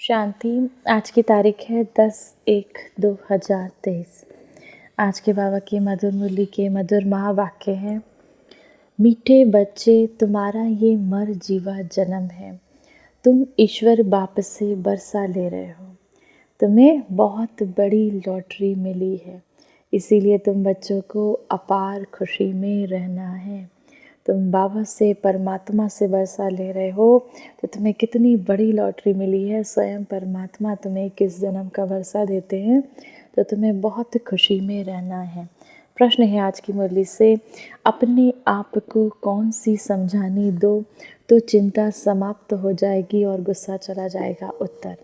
शांति। आज की तारीख है 10/1/2023। आज के बाबा की मधुर मुरली के मधुर महावाक्य हैं। मीठे बच्चे, तुम्हारा ये मर जीवा जन्म है। तुम ईश्वर बाप से बरसा ले रहे हो। तुम्हें बहुत बड़ी लॉटरी मिली है, इसीलिए तुम बच्चों को अपार खुशी में रहना है। तुम बाबा से, परमात्मा से बरसा ले रहे हो, तो तुम्हें कितनी बड़ी लॉटरी मिली है। स्वयं परमात्मा तुम्हें किस जन्म का बरसा देते हैं, तो तुम्हें बहुत खुशी में रहना है। प्रश्न है आज की मुरली से, अपने आप को कौन सी समझानी दो तो चिंता समाप्त हो जाएगी और गुस्सा चला जाएगा। उत्तर,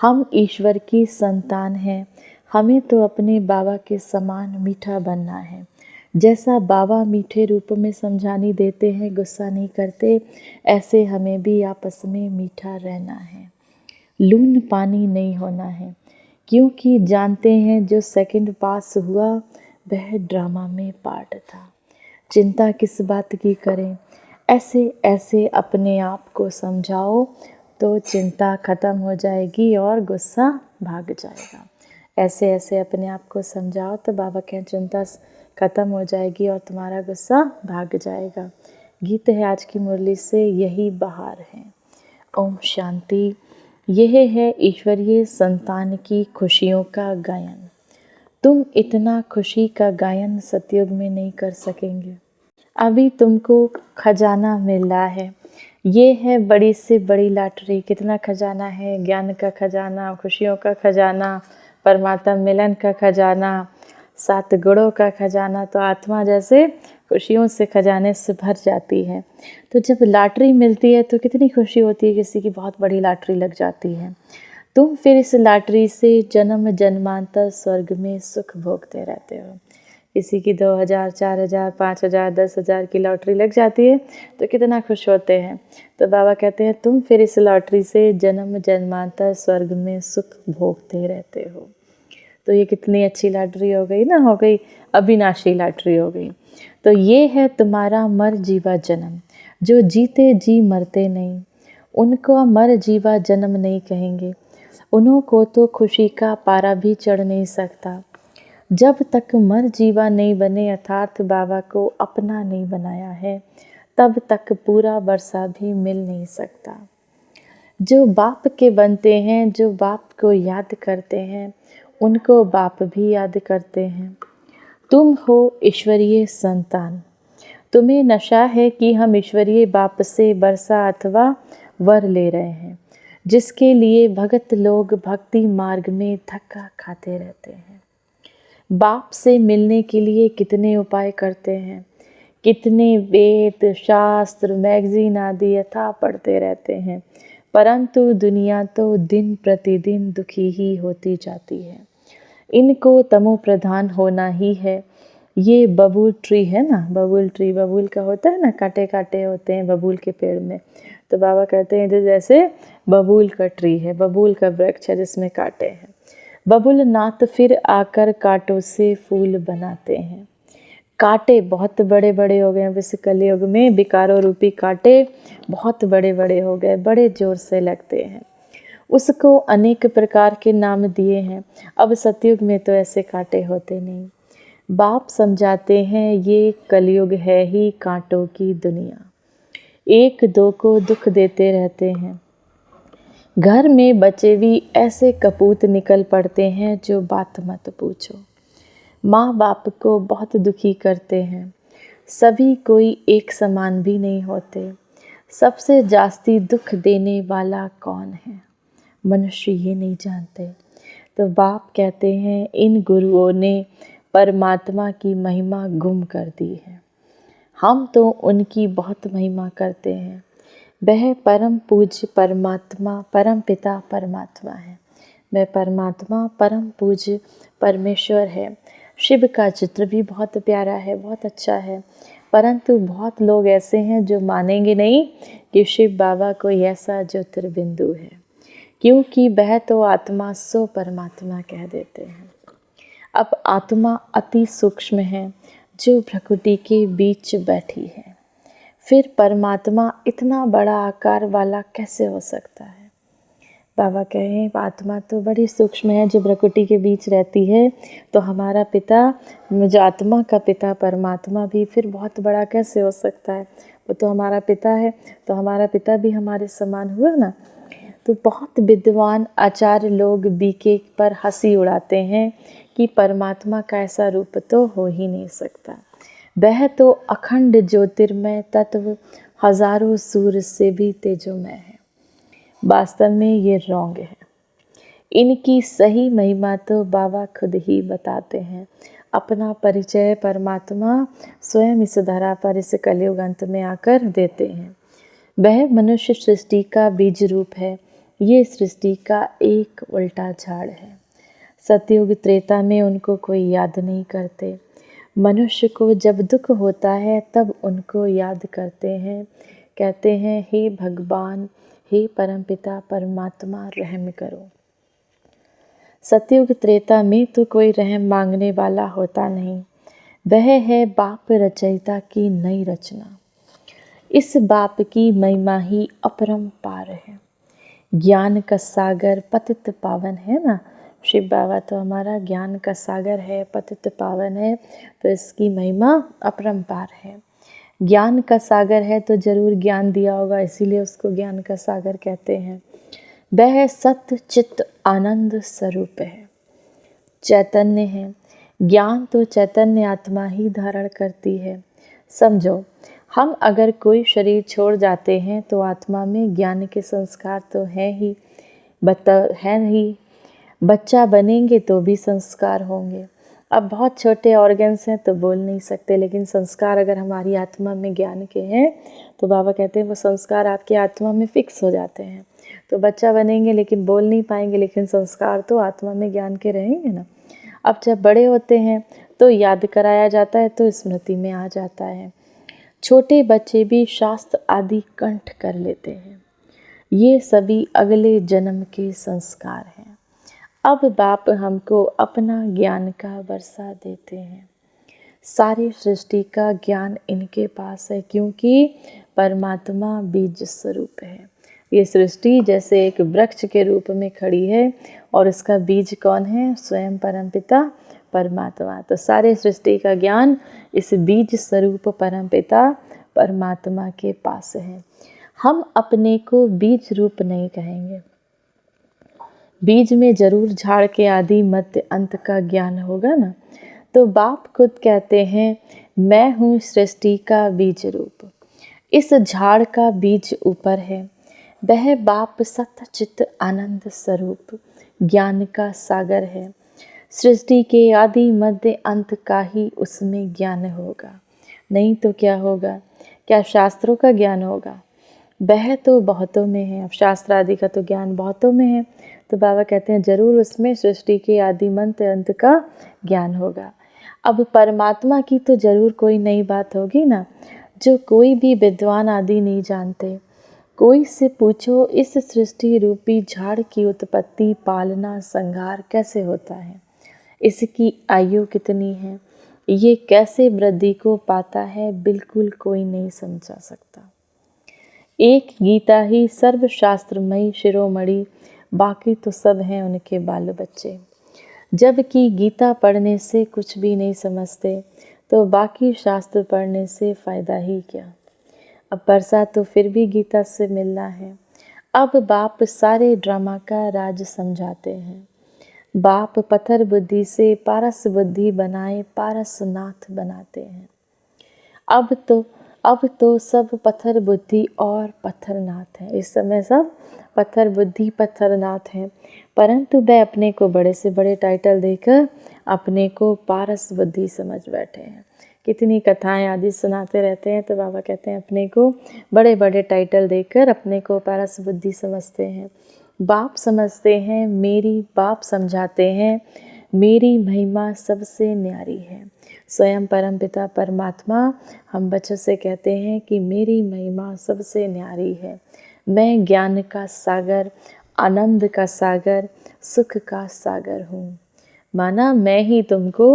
हम ईश्वर की संतान हैं। हमें तो अपने बाबा के समान मीठा बनना है। जैसा बाबा मीठे रूप में समझानी देते हैं, गुस्सा नहीं करते, ऐसे हमें भी आपस में मीठा रहना है। लून पानी नहीं होना है, क्योंकि जानते हैं जो सेकंड पास हुआ वह ड्रामा में पार्ट था। चिंता किस बात की करें, ऐसे ऐसे अपने आप को समझाओ तो चिंता ख़त्म हो जाएगी और गुस्सा भाग जाएगा। ऐसे ऐसे अपने आप को समझाओ तो बाबा के चिंता ख़त्म हो जाएगी और तुम्हारा गुस्सा भाग जाएगा। गीत है आज की मुरली से, यही बहार है। ओम शांति। यह है ईश्वरीय संतान की खुशियों का गायन। तुम इतना खुशी का गायन सतयुग में नहीं कर सकेंगे। अभी तुमको खजाना मिल रहा है, ये है बड़ी से बड़ी लॉटरी। कितना खजाना है, ज्ञान का खजाना, खुशियों का खजाना, परमात्मा मिलन का खजाना, 7 गुणों का खजाना। तो आत्मा जैसे खुशियों से खजाने से भर जाती है। तो जब लॉटरी मिलती है तो कितनी खुशी होती है, किसी की बहुत बड़ी लॉटरी लग जाती है। तुम फिर इस लॉटरी से जन्म जन्मांतर स्वर्ग में सुख भोगते रहते हो। किसी की 2000, 4000, 5000, 10,000 की लॉटरी लग जाती है तो कितना खुश होते हैं। तो बाबा कहते हैं तुम फिर इस लॉटरी से जन्म जन्मांतर स्वर्ग में सुख भोगते रहते हो। तो ये कितनी अच्छी लॉटरी हो गई ना, हो गई अविनाशी लॉटरी हो गई। तो ये है तुम्हारा मर जीवा जन्म। जो जीते जी मरते नहीं, उनको मर जीवा जन्म नहीं कहेंगे। उन्हों को तो खुशी का पारा भी चढ़ नहीं सकता। जब तक मर जीवा नहीं बने, अर्थात बाबा को अपना नहीं बनाया है, तब तक पूरा वर्षा भी मिल नहीं सकता। जो बाप के बनते हैं, जो बाप को याद करते हैं, उनको बाप भी याद करते हैं। तुम हो ईश्वरीय संतान। तुम्हें नशा है कि हम ईश्वरीय बाप से बरसा अथवा वर ले रहे हैं, जिसके लिए भगत लोग भक्ति मार्ग में धक्का खाते रहते हैं। बाप से मिलने के लिए कितने उपाय करते हैं, कितने वेद शास्त्र मैगजीन आदि यथा पढ़ते रहते हैं, परंतु दुनिया तो दिन प्रतिदिन दुखी ही होती जाती है। इनको तमो प्रधान होना ही है। ये बबूल ट्री है ना, बबूल ट्री, बबूल का होता है ना, कांटे कांटे होते हैं बबूल के पेड़ में। तो बाबा कहते हैं जो जैसे बबूल का ट्री है, बबूल का वृक्ष है जिसमें कांटे हैं। बबूल नाथ फिर आकर कांटों से फूल बनाते हैं। कांटे बहुत बड़े बड़े हो गए हैं, वैसे कलयुग में विकारों रूपी कांटे बहुत बड़े बड़े हो गए, बड़े जोर से लगते हैं। उसको अनेक प्रकार के नाम दिए हैं। अब सतयुग में तो ऐसे कांटे होते नहीं। बाप समझाते हैं ये कलयुग है ही कांटों की दुनिया, एक दो को दुख देते रहते हैं। घर में बचे भी ऐसे कपूत निकल पड़ते हैं जो बात मत पूछो। माँ बाप को बहुत दुखी करते हैं। सभी कोई एक समान भी नहीं होते। सबसे जास्ती दुख देने वाला कौन है, मनुष्य ये नहीं जानते। तो बाप कहते हैं इन गुरुओं ने परमात्मा की महिमा गुम कर दी है। हम तो उनकी बहुत महिमा करते हैं। वह परम पूज्य परमात्मा, परम पिता परमात्मा है। वह परमात्मा परम पूज्य परमेश्वर है। शिव का चित्र भी बहुत प्यारा है, बहुत अच्छा है, परंतु बहुत लोग ऐसे हैं जो मानेंगे नहीं कि शिव बाबा कोई ऐसा ज्योतिर्बिंदु है, क्योंकि वह तो आत्मा सो परमात्मा कह देते हैं। अब आत्मा अति सूक्ष्म है जो प्रकृति के बीच बैठी है, फिर परमात्मा इतना बड़ा आकार वाला कैसे हो सकता है। बाबा कहें आत्मा तो बड़ी सूक्ष्म है, जो प्रकृति के बीच रहती है, तो हमारा पिता, जो आत्मा का पिता परमात्मा भी फिर बहुत बड़ा कैसे हो सकता है? वो तो हमारा पिता है, तो हमारा पिता भी हमारे समान हुआ ना। तो बहुत विद्वान आचार्य लोग बीके पर हंसी उड़ाते हैं कि परमात्मा का ऐसा रूप तो हो ही नहीं सकता। वह तो अखंड ज्योतिर्मय तत्व, हजारों सूर्य से भी तेजोमय है। वास्तव में ये रॉन्ग है। इनकी सही महिमा तो बाबा खुद ही बताते हैं। अपना परिचय परमात्मा स्वयं इस धरा पर इस कलयुग अंत में आकर देते हैं। वह मनुष्य सृष्टि का बीज रूप है। ये सृष्टि का एक उल्टा झाड़ है। सतयुग त्रेता में उनको कोई याद नहीं करते। मनुष्य को जब दुख होता है तब उनको याद करते हैं, कहते हैं हे भगवान, हे परमपिता परमात्मा, रहम करो। सतयुग त्रेता में तो कोई रहम मांगने वाला होता नहीं। वह है बाप रचयिता की नई रचना। इस बाप की महिमा ही अपरंपार है। ज्ञान का सागर पतित पावन है ना। शिव बाबा तो हमारा ज्ञान का सागर है, पतित पावन है, तो इसकी महिमा अपरंपार है। ज्ञान का सागर है तो जरूर ज्ञान दिया होगा, इसीलिए उसको ज्ञान का सागर कहते हैं। वह सत्य चित्त आनंद स्वरूप है, चैतन्य है। ज्ञान तो चैतन्य आत्मा ही धारण करती है। समझो, हम अगर कोई शरीर छोड़ जाते हैं तो आत्मा में ज्ञान के संस्कार तो है ही, बच्चा बनेंगे तो भी संस्कार होंगे। अब बहुत छोटे ऑर्गन्स हैं तो बोल नहीं सकते, लेकिन संस्कार अगर हमारी आत्मा में ज्ञान के हैं तो बाबा कहते हैं वो संस्कार आपकी आत्मा में फिक्स हो जाते हैं। तो बच्चा बनेंगे लेकिन बोल नहीं पाएंगे, लेकिन संस्कार तो आत्मा में ज्ञान के रहेंगे ना। अब जब बड़े होते हैं तो याद कराया जाता है तो स्मृति में आ जाता है। छोटे बच्चे भी शास्त्र आदि कंठ कर लेते हैं। ये सभी अगले जन्म के संस्कार हैं। अब बाप हमको अपना ज्ञान का वर्षा देते हैं। सारी सृष्टि का ज्ञान इनके पास है, क्योंकि परमात्मा बीज स्वरूप है। ये सृष्टि जैसे एक वृक्ष के रूप में खड़ी है और इसका बीज कौन है? स्वयं परमपिता परमात्मा। तो सारे सृष्टि का ज्ञान इस बीज स्वरूप परमपिता परमात्मा के पास है। हम अपने को बीज रूप नहीं कहेंगे। बीज में जरूर झाड़ के आदि मध्य अंत का ज्ञान होगा ना। तो बाप खुद कहते हैं मैं हूँ सृष्टि का बीज रूप। इस झाड़ का बीज ऊपर है। वह बाप सत्य चित्त आनंद स्वरूप ज्ञान का सागर है। सृष्टि के आदि मध्य अंत का ही उसमें ज्ञान होगा, नहीं तो क्या होगा? क्या शास्त्रों का ज्ञान होगा? वह तो बहुतों में है। अब शास्त्र आदि का तो ज्ञान बहुतों में है, तो बाबा कहते हैं जरूर उसमें सृष्टि के आदि मध्य अंत का ज्ञान होगा। अब परमात्मा की तो जरूर कोई नई बात होगी ना, जो कोई भी विद्वान आदि नहीं जानते। कोई से पूछो इस सृष्टि रूपी झाड़ की उत्पत्ति, पालना, संहार कैसे होता है, इसकी आयु कितनी है, ये कैसे वृद्धि को पाता है, बिल्कुल कोई नहीं समझा सकता। एक गीता ही सर्वशास्त्रमयी शिरोमणि, बाकी तो सब हैं उनके बाल बच्चे। जबकि गीता पढ़ने से कुछ भी नहीं समझते तो बाकी शास्त्र पढ़ने से फ़ायदा ही क्या। अब परसा तो फिर भी गीता से मिलना है। अब बाप सारे ड्रामा का राज समझाते हैं। बाप पत्थर बुद्धि से पारस बुद्धि बनाए पारसनाथ बनाते हैं। अब तो सब पत्थर बुद्धि और पत्थरनाथ हैं। इस समय सब पत्थर बुद्धि पत्थरनाथ हैं, परंतु वह अपने को बड़े से बड़े टाइटल देकर अपने को पारस बुद्धि समझ बैठे हैं। कितनी कथाएं आदि सुनाते रहते हैं, तो बाबा कहते हैं अपने को बड़े बड़े टाइटल देकर अपने को पारस बुद्धि समझते हैं। बाप समझते हैं मेरी, बाप समझाते हैं मेरी महिमा सबसे न्यारी है। स्वयं परमपिता परमात्मा हम बच्चों से कहते हैं कि मेरी महिमा सबसे न्यारी है। मैं ज्ञान का सागर, आनंद का सागर, सुख का सागर हूँ। माना मैं ही तुमको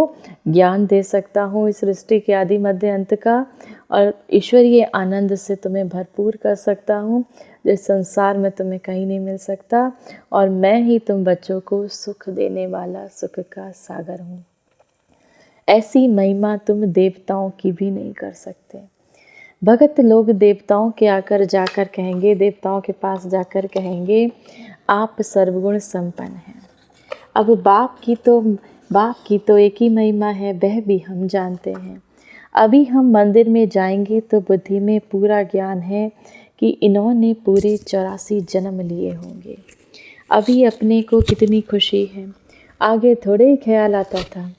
ज्ञान दे सकता हूँ इस सृष्टि के आदि मध्य अंत का, और ईश्वरीय आनंद से तुम्हें भरपूर कर सकता हूँ। जो इस संसार में तुम्हें कहीं नहीं मिल सकता, और मैं ही तुम बच्चों को सुख देने वाला सुख का सागर हूँ। ऐसी महिमा तुम देवताओं की भी नहीं कर सकते। भगत लोग देवताओं के आकर जाकर कहेंगे, देवताओं के पास जाकर कहेंगे, आप सर्वगुण संपन्न हैं। अब बाप की तो एक ही महिमा है, वह भी हम जानते हैं। अभी हम मंदिर में जाएंगे तो बुद्धि में पूरा ज्ञान है कि इन्होंने पूरे 84 जन्म लिए होंगे। अभी अपने को कितनी खुशी है, आगे थोड़े ही ख्याल आता था।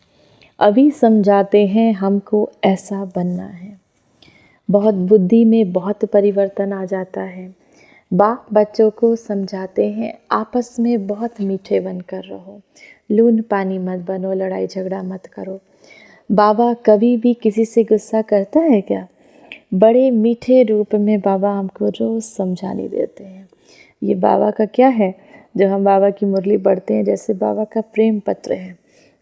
अभी समझाते हैं हमको ऐसा बनना है। बहुत बुद्धि में बहुत परिवर्तन आ जाता है। बाप बच्चों को समझाते हैं, आपस में बहुत मीठे बनकर रहो, लून पानी मत बनो, लड़ाई झगड़ा मत करो। बाबा कभी भी किसी से गुस्सा करता है क्या? बड़े मीठे रूप में बाबा हमको रोज़ समझाने देते हैं। ये बाबा का क्या है, जो हम बाबा की मुरली पढ़ते हैं, जैसे बाबा का प्रेम पत्र है,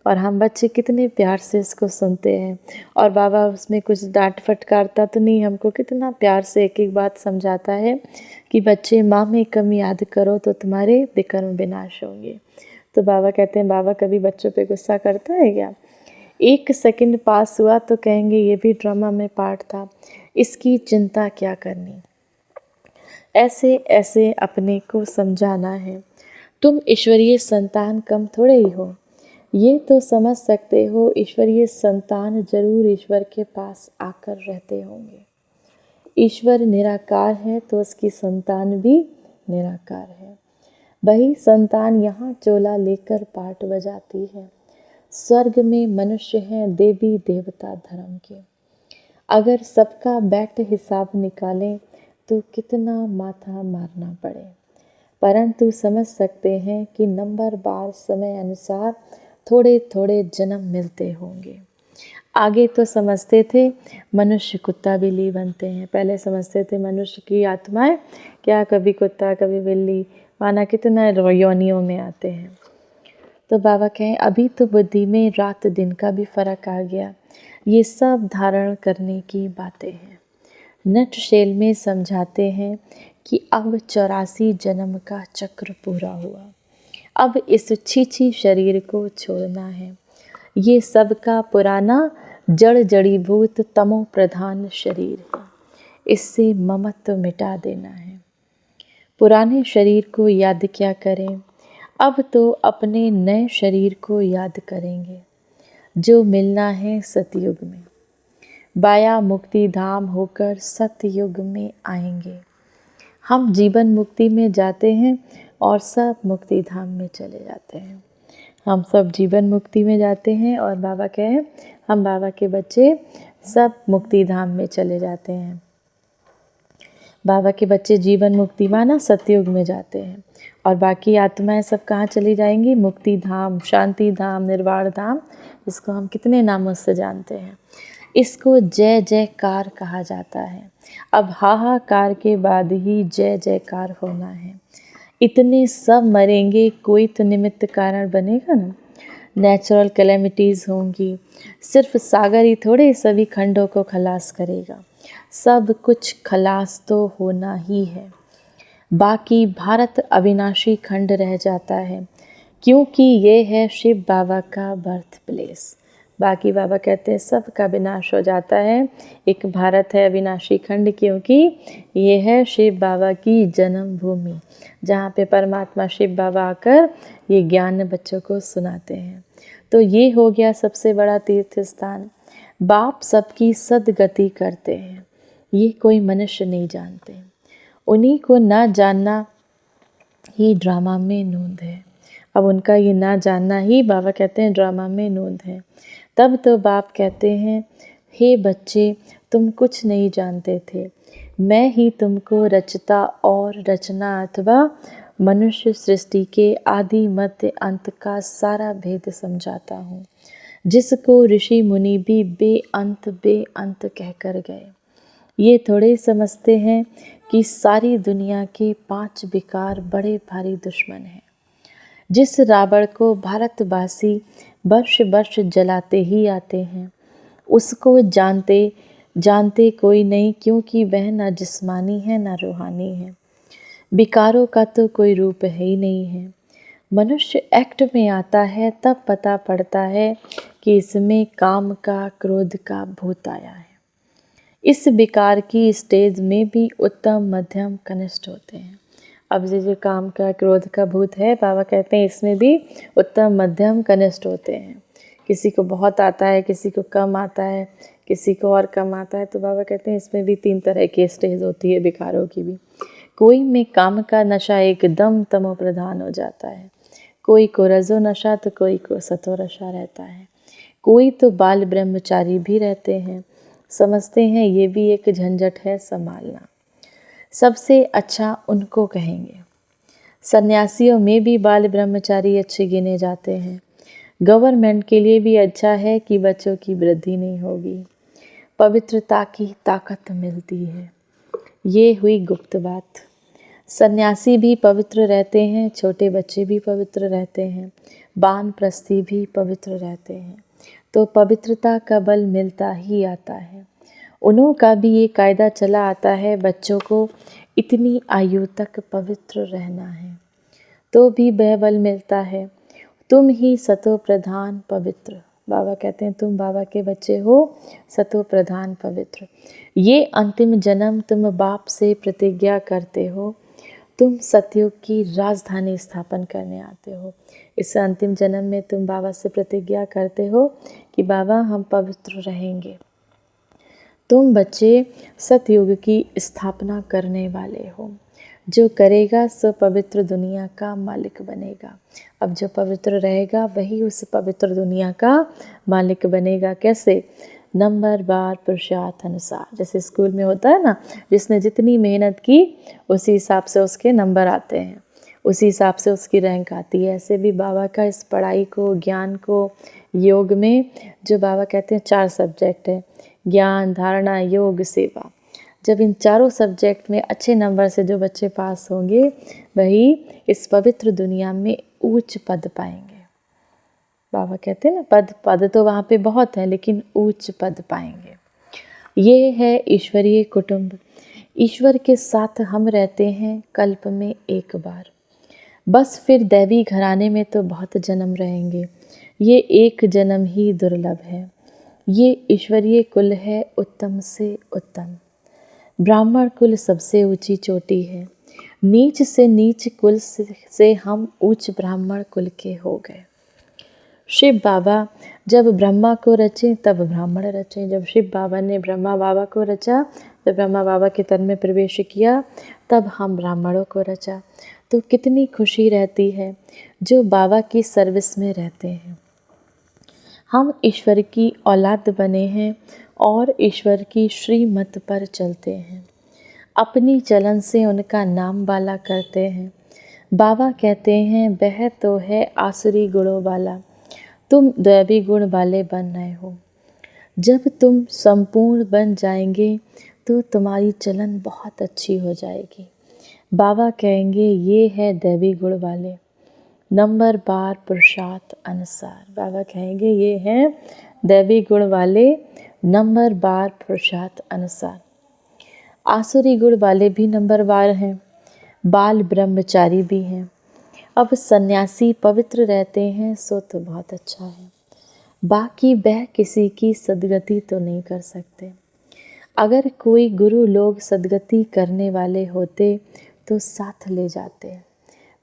और हम बच्चे कितने प्यार से इसको सुनते हैं। और बाबा उसमें कुछ डांट फटकारता तो नहीं, हमको कितना प्यार से एक एक बात समझाता है कि बच्चे, माँ में कमी याद करो तो तुम्हारे विकर्म विनाश होंगे। तो बाबा कहते हैं, बाबा कभी बच्चों पे गुस्सा करता है क्या? 1 सेकंड पास हुआ तो कहेंगे ये भी ड्रामा में पार्ट था, इसकी चिंता क्या करनी। ऐसे ऐसे अपने को समझाना है। तुम ईश्वरीय संतान कम थोड़े ही हो, ये तो समझ सकते हो ईश्वरीय संतान जरूर ईश्वर के पास आकर रहते होंगे। ईश्वर निराकार है तो उसकी संतान भी निराकार है। वही संतान यहाँ चोला लेकर पाठ बजाती है। स्वर्ग में मनुष्य हैं देवी देवता धर्म के। अगर सबका बैठ हिसाब निकालें तो कितना माथा मारना पड़े, परंतु समझ सकते हैं कि नंबर बार समय अनुसार थोड़े थोड़े जन्म मिलते होंगे। आगे तो समझते थे मनुष्य कुत्ता बिल्ली बनते हैं, पहले समझते थे मनुष्य की आत्माएं क्या कभी कुत्ता कभी बिल्ली, माना कितना योनियों में आते हैं। तो बाबा कहें, अभी तो बुद्धि में रात दिन का भी फर्क आ गया। ये सब धारण करने की बातें हैं। नटशेल में समझाते हैं कि अब 84 जन्म का चक्र पूरा हुआ। अब इस छीछी शरीर को छोड़ना है। ये सबका पुराना जड़ जड़ीभूत तमो प्रधान शरीर है, इससे ममत्व मिटा देना है। पुराने शरीर को याद क्या करें, अब तो अपने नए शरीर को याद करेंगे जो मिलना है सतयुग में। बाया मुक्ति धाम होकर सतयुग में आएंगे। हम जीवन मुक्ति में जाते हैं और सब मुक्ति धाम में चले जाते हैं। हम सब जीवन मुक्ति में जाते हैं और बाबा कहें, हम बाबा के बच्चे सब मुक्ति धाम में चले जाते हैं। बाबा के बच्चे जीवन मुक्ति माना सतयुग में जाते हैं, और बाकी आत्माएं सब कहाँ चली जाएंगी? मुक्ति धाम, शांति धाम, निर्वाण धाम, इसको हम कितने नामों से जानते हैं। इसको जय जयकार कहा जाता है। अब हाहाकार के बाद ही जय जयकार होना है। इतने सब मरेंगे, कोई तो निमित्त कारण बनेगा ना। नेचुरल कैलेमिटीज़ होंगी, सिर्फ सागर ही थोड़े सभी खंडों को खलास करेगा। सब कुछ खलास तो होना ही है। बाकी भारत अविनाशी खंड रह जाता है, क्योंकि ये है शिव बाबा का बर्थ प्लेस। बाकी बाबा कहते हैं सबका विनाश हो जाता है, एक भारत है अविनाशी खंड, क्योंकि ये है शिव बाबा की जन्मभूमि, जहाँ पे परमात्मा शिव बाबा आकर ये ज्ञान बच्चों को सुनाते हैं। तो ये हो गया सबसे बड़ा तीर्थ स्थान। बाप सबकी सदगति करते हैं, ये कोई मनुष्य नहीं जानते। उन्हीं को ना जानना ही ड्रामा में नूंद है। अब उनका ये ना जानना ही बाबा कहते हैं ड्रामा में नूंद है। तब तो बाप कहते हैं, हे बच्चे, तुम कुछ नहीं जानते थे, मैं ही तुमको रचता और रचना अथवा मनुष्य सृष्टि के आदि मध्य अंत का सारा भेद समझाता हूँ, जिसको ऋषि मुनि भी बेअंत कहकर गए। ये थोड़े समझते हैं कि सारी दुनिया के 5 विकार बड़े भारी दुश्मन हैं। जिस रावण को भारतवासी वर्ष वर्ष जलाते ही आते हैं, उसको जानते कोई नहीं, क्योंकि वह न जिस्मानी है न रूहानी है। विकारों का तो कोई रूप है ही नहीं है। मनुष्य एक्ट में आता है तब पता पड़ता है कि इसमें काम का, क्रोध का भूत आया है। इस विकार की स्टेज में भी उत्तम, मध्यम, कनिष्ठ होते हैं। अब जो काम का, क्रोध का भूत है, बाबा कहते हैं इसमें भी उत्तम, मध्यम, कनिष्ठ होते हैं। किसी को बहुत आता है, किसी को कम आता है, किसी को और कम आता है। तो बाबा कहते हैं इसमें भी 3 तरह की स्टेज होती है विकारों की भी। कोई में काम का नशा एकदम तमो प्रधान हो जाता है, कोई को रजो नशा तो कोई को सतो नशा रहता है। कोई तो बाल ब्रह्मचारी भी रहते हैं, समझते हैं ये भी एक झंझट है संभालना। सबसे अच्छा उनको कहेंगे। सन्यासियों में भी बाल ब्रह्मचारी अच्छे गिने जाते हैं। गवर्नमेंट के लिए भी अच्छा है कि बच्चों की वृद्धि नहीं होगी, पवित्रता की ताकत मिलती है। ये हुई गुप्त बात। सन्यासी भी पवित्र रहते हैं, छोटे बच्चे भी पवित्र रहते हैं, वानप्रस्थी भी पवित्र रहते हैं। तो पवित्रता का बल मिलता ही आता है। उन्हों का भी ये कायदा चला आता है, बच्चों को इतनी आयु तक पवित्र रहना है, तो भी वह बल मिलता है। तुम ही सतो प्रधान पवित्र, बाबा कहते हैं तुम बाबा के बच्चे हो, सतो प्रधान पवित्र। ये अंतिम जन्म तुम बाप से प्रतिज्ञा करते हो, तुम सतयुग की राजधानी स्थापन करने आते हो। इस अंतिम जन्म में तुम बाबा से प्रतिज्ञा करते हो कि बाबा हम पवित्र रहेंगे। तुम बच्चे सतयुग की स्थापना करने वाले हो। जो करेगा सो पवित्र दुनिया का मालिक बनेगा। अब जो पवित्र रहेगा वही उस पवित्र दुनिया का मालिक बनेगा। कैसे? नंबर बार पुरुषार्थ अनुसार। जैसे स्कूल में होता है ना, जिसने जितनी मेहनत की उसी हिसाब से उसके नंबर आते हैं, उसी हिसाब से उसकी रैंक आती है। ऐसे भी बाबा का इस पढ़ाई को, ज्ञान को, योग में जो बाबा कहते हैं 4 सब्जेक्ट है, ज्ञान, धारणा, योग, सेवा। जब इन चारों सब्जेक्ट में अच्छे नंबर से जो बच्चे पास होंगे वही इस पवित्र दुनिया में उच्च पद पाएंगे। बाबा कहते हैं ना, पद तो वहाँ पे बहुत है, लेकिन उच्च पद पाएंगे। ये है ईश्वरीय कुटुंब। ईश्वर के साथ हम रहते हैं कल्प में एक बार, बस फिर दैवी घराने में तो बहुत जन्म रहेंगे। ये एक जन्म ही दुर्लभ है। ये ईश्वरीय कुल है उत्तम से उत्तम। ब्राह्मण कुल सबसे ऊंची चोटी है। नीच से नीच कुल से हम उच्च ब्राह्मण कुल के हो गए। शिव बाबा जब ब्रह्मा को रचे तब ब्राह्मण रचे। जब शिव बाबा ने ब्रह्मा बाबा को रचा, जब ब्रह्मा बाबा के तन में प्रवेश किया, तब हम ब्राह्मणों को रचा। तो कितनी खुशी रहती है जो बाबा की सर्विस में रहते हैं। हम ईश्वर की औलाद बने हैं और ईश्वर की श्रीमत पर चलते हैं। अपनी चलन से उनका नाम वाला करते हैं। बाबा कहते हैं वह तो है आसुरी गुणों वाला, तुम दैवी गुण वाले बन रहे हो। जब तुम संपूर्ण बन जाएंगे तो तुम्हारी चलन बहुत अच्छी हो जाएगी। बाबा कहेंगे ये है दैवी गुण वाले, नंबर बार पुरुषार्थ अनुसार। बाबा कहेंगे ये हैं दैवी गुण वाले, नंबर बार पुरुषार्थ अनुसार। आसुरी गुण वाले भी नंबर बार हैं, बाल ब्रह्मचारी भी हैं। अब सन्यासी पवित्र रहते हैं सो तो बहुत अच्छा है, बाकी वह किसी की सदगति तो नहीं कर सकते। अगर कोई गुरु लोग सदगति करने वाले होते तो साथ ले जाते,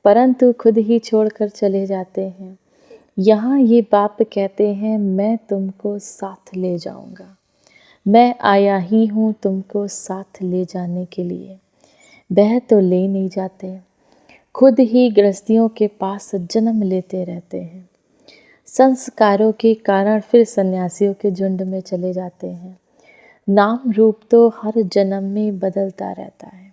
परंतु खुद ही छोड़कर चले जाते हैं। यहाँ ये बाप कहते हैं मैं तुमको साथ ले जाऊंगा, मैं आया ही हूँ तुमको साथ ले जाने के लिए। वह तो ले नहीं जाते, खुद ही गृहस्थियों के पास जन्म लेते रहते हैं। संस्कारों के कारण फिर सन्यासियों के झुंड में चले जाते हैं। नाम रूप तो हर जन्म में बदलता रहता है।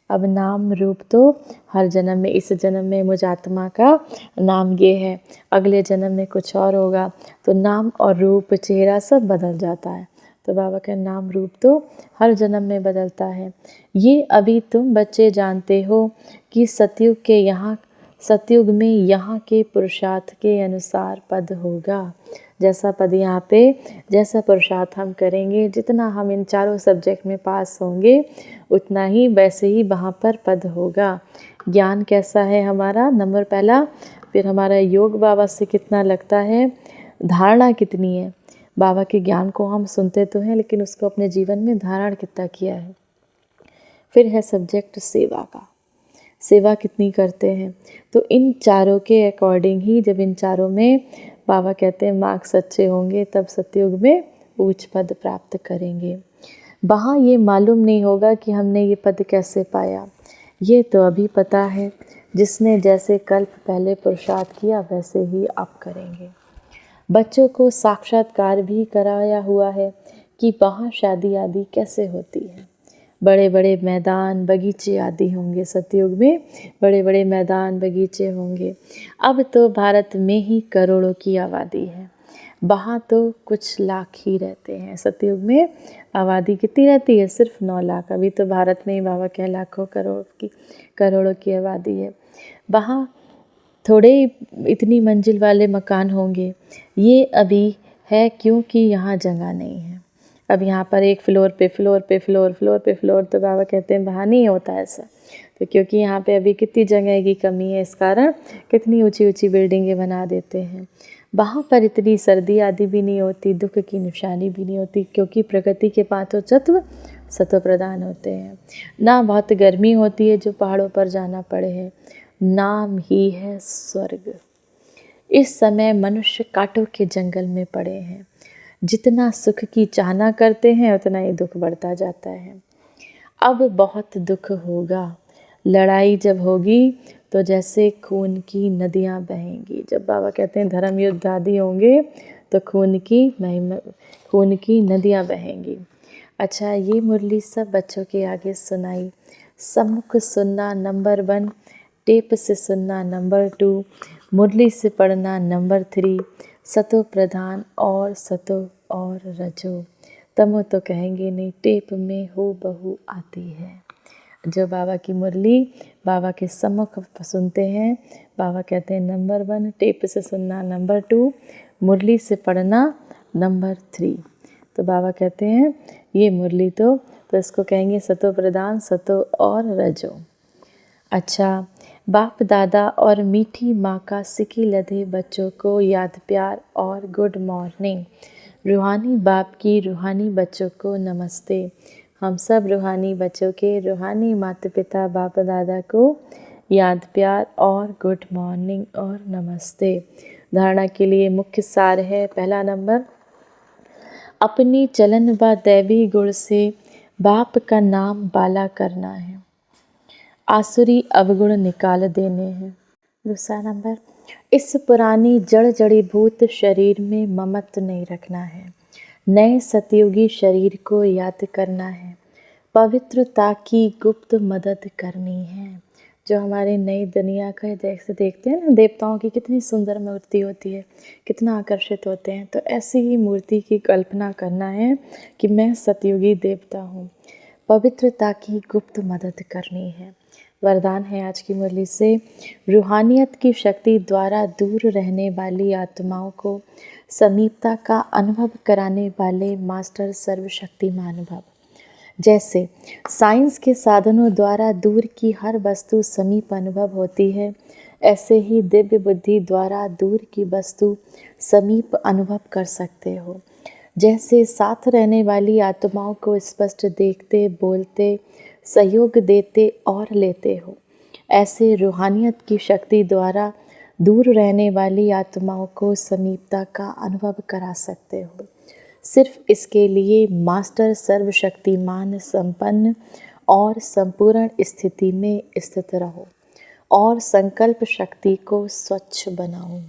अब नाम रूप तो हर जन्म में, इस जन्म में मुझ आत्मा का नाम ये है, अगले जन्म में कुछ और होगा, तो नाम और रूप, चेहरा सब बदल जाता है। तो बाबा का नाम रूप तो हर जन्म में बदलता है। ये अभी तुम बच्चे जानते हो कि सतयुग के यहाँ सतयुग में यहाँ के पुरुषार्थ के अनुसार पद होगा। जैसा पद यहाँ पे, जैसा पुरुषार्थ हम करेंगे, जितना हम इन चारों सब्जेक्ट में पास होंगे उतना ही वैसे ही वहाँ पर पद होगा। ज्ञान कैसा है हमारा, नंबर पहला। फिर हमारा योग बाबा से कितना लगता है, धारणा कितनी है। बाबा के ज्ञान को हम सुनते तो हैं लेकिन उसको अपने जीवन में धारण कितना किया है। फिर है सब्जेक्ट सेवा का, सेवा कितनी करते हैं। तो इन चारों के अकॉर्डिंग ही, जब इन चारों में बाबा कहते हैं मार्क्स अच्छे होंगे तब सतयुग में उच्च पद प्राप्त करेंगे। वहाँ ये मालूम नहीं होगा कि हमने ये पद कैसे पाया, ये तो अभी पता है। जिसने जैसे कल्प पहले पुरुषार्थ किया वैसे ही आप करेंगे। बच्चों को साक्षात्कार भी कराया हुआ है कि वहाँ शादी आदि कैसे होती है। बड़े बड़े मैदान बगीचे आदि होंगे सतयुग में, बड़े बड़े मैदान बगीचे होंगे। अब तो भारत में ही करोड़ों की आबादी है, वहाँ तो कुछ लाख ही रहते हैं। सतयुग में आबादी कितनी रहती है, सिर्फ 9 लाख। अभी तो भारत में ही बाबा के लाखों करोड़ों की आबादी है। वहाँ थोड़े इतनी मंजिल वाले मकान होंगे। ये अभी है क्योंकि यहाँ जगह नहीं है। अब यहाँ पर एक फ्लोर पे फ्लोर पे फ्लोर, फ्लोर पे फ्लोर, तो बाबा कहते हैं वहाँ नहीं होता ऐसा। तो क्योंकि यहाँ पे अभी कितनी जगह की कमी है, इस कारण कितनी ऊंची ऊंची बिल्डिंगें बना देते हैं। वहाँ पर इतनी सर्दी आदि भी नहीं होती, दुख की निशानी भी नहीं होती, क्योंकि प्रकृति के पांचों तत्व सत्व प्रदान होते हैं। ना बहुत गर्मी होती है जो पहाड़ों पर जाना पड़े है, नाम ही है स्वर्ग। इस समय मनुष्य कांटों के जंगल में पड़े हैं। जितना सुख की चाहना करते हैं उतना ही दुख बढ़ता जाता है। अब बहुत दुख होगा। लड़ाई जब होगी तो जैसे खून की नदियाँ बहेंगी। जब बाबा कहते हैं धर्म युद्ध आदि होंगे तो खून की नदियाँ बहेंगी। अच्छा, ये मुरली सब बच्चों के आगे सुनाई। सम्मुख सुनना नंबर 1, टेप से सुनना नंबर 2, मुरली से पढ़ना नंबर 3, सतो प्रधान और सतो और रजो, तमो तो कहेंगे नहीं, टेप में हो बहू आती है। जो बाबा की मुरली बाबा के सम्मुख सुनते हैं, बाबा कहते हैं नंबर 1, टेप से सुनना नंबर 2, मुरली से पढ़ना नंबर 3। तो बाबा कहते हैं ये मुरली तो इसको कहेंगे सतो प्रधान, सतो और रजो। अच्छा, बाप दादा और मीठी माँ का सिकी लधे बच्चों को याद प्यार और गुड मॉर्निंग। रूहानी बाप की रूहानी बच्चों को नमस्ते। हम सब रूहानी बच्चों के रूहानी माता पिता बाप दादा को याद प्यार और गुड मॉर्निंग और नमस्ते। धारणा के लिए मुख्य सार है, पहला नंबर, अपनी चलन व दैवी गुण से बाप का नाम बाला करना है, आसुरी अवगुण निकाल देने हैं। दूसरा नंबर, इस पुरानी जड़ जड़ीभूत शरीर में ममत्व नहीं रखना है, नए सतयुगी शरीर को याद करना है, पवित्रता की गुप्त मदद करनी है। जो हमारे नई दुनिया का जैसे देखते हैं ना, देवताओं की कितनी सुंदर मूर्ति होती है, कितना आकर्षित होते हैं, तो ऐसी ही मूर्ति की कल्पना करना है कि मैं सतयुगी देवता हूँ। पवित्रता की गुप्त मदद करनी है। वरदान है आज की मुरली से, रूहानियत की शक्ति द्वारा दूर रहने वाली आत्माओं को समीपता का अनुभव कराने वाले मास्टर सर्वशक्तिमान भव। जैसे साइंस के साधनों द्वारा दूर की हर वस्तु समीप अनुभव होती है, ऐसे ही दिव्य बुद्धि द्वारा दूर की वस्तु समीप अनुभव कर सकते हो। जैसे साथ रहने वाली आत्माओं को स्पष्ट देखते, बोलते, सहयोग देते और लेते हो, ऐसे रूहानियत की शक्ति द्वारा दूर रहने वाली आत्माओं को समीपता का अनुभव करा सकते हो। सिर्फ इसके लिए मास्टर सर्वशक्तिमान संपन्न और संपूर्ण स्थिति में स्थित रहो और संकल्प शक्ति को स्वच्छ बनाओ।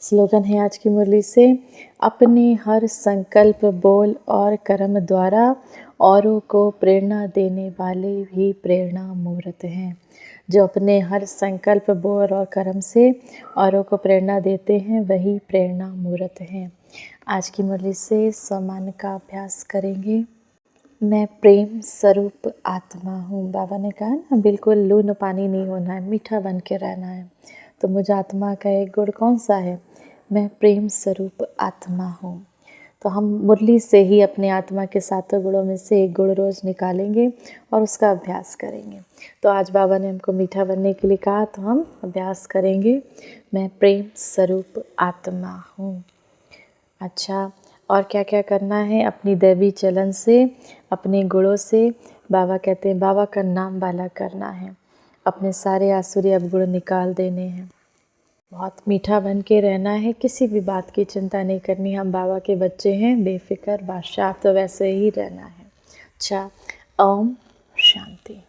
स्लोगन है आज की मुरली से, अपने हर संकल्प, बोल और कर्म द्वारा औरों को प्रेरणा देने वाले भी प्रेरणा मूर्त हैं। जो अपने हर संकल्प, बोल और कर्म से औरों को प्रेरणा देते हैं वही प्रेरणा मूर्त हैं। आज की मुरली से सम्मान का अभ्यास करेंगे। मैं प्रेम स्वरूप आत्मा हूँ। बाबा ने कहा ना, बिल्कुल लून पानी नहीं होना है, मीठा बन के रहना है। तो मुझ आत्मा का एक गुण कौन सा है? मैं प्रेम स्वरूप आत्मा हूँ। तो हम मुरली से ही अपने आत्मा के सातों गुणों में से एक गुण रोज़ निकालेंगे और उसका अभ्यास करेंगे। तो आज बाबा ने हमको मीठा बनने के लिए कहा, तो हम अभ्यास करेंगे, मैं प्रेम स्वरूप आत्मा हूँ। अच्छा, और क्या क्या करना है? अपनी दैवी चलन से, अपने गुणों से, बाबा कहते हैं बाबा का नाम वाला करना है, अपने सारे आसुरी अवगुण निकाल देने हैं, बहुत मीठा बन के रहना है, किसी भी बात की चिंता नहीं करनी। हम बाबा के बच्चे हैं, बेफिक्र बादशाह, तो वैसे ही रहना है। अच्छा, ओम शांति।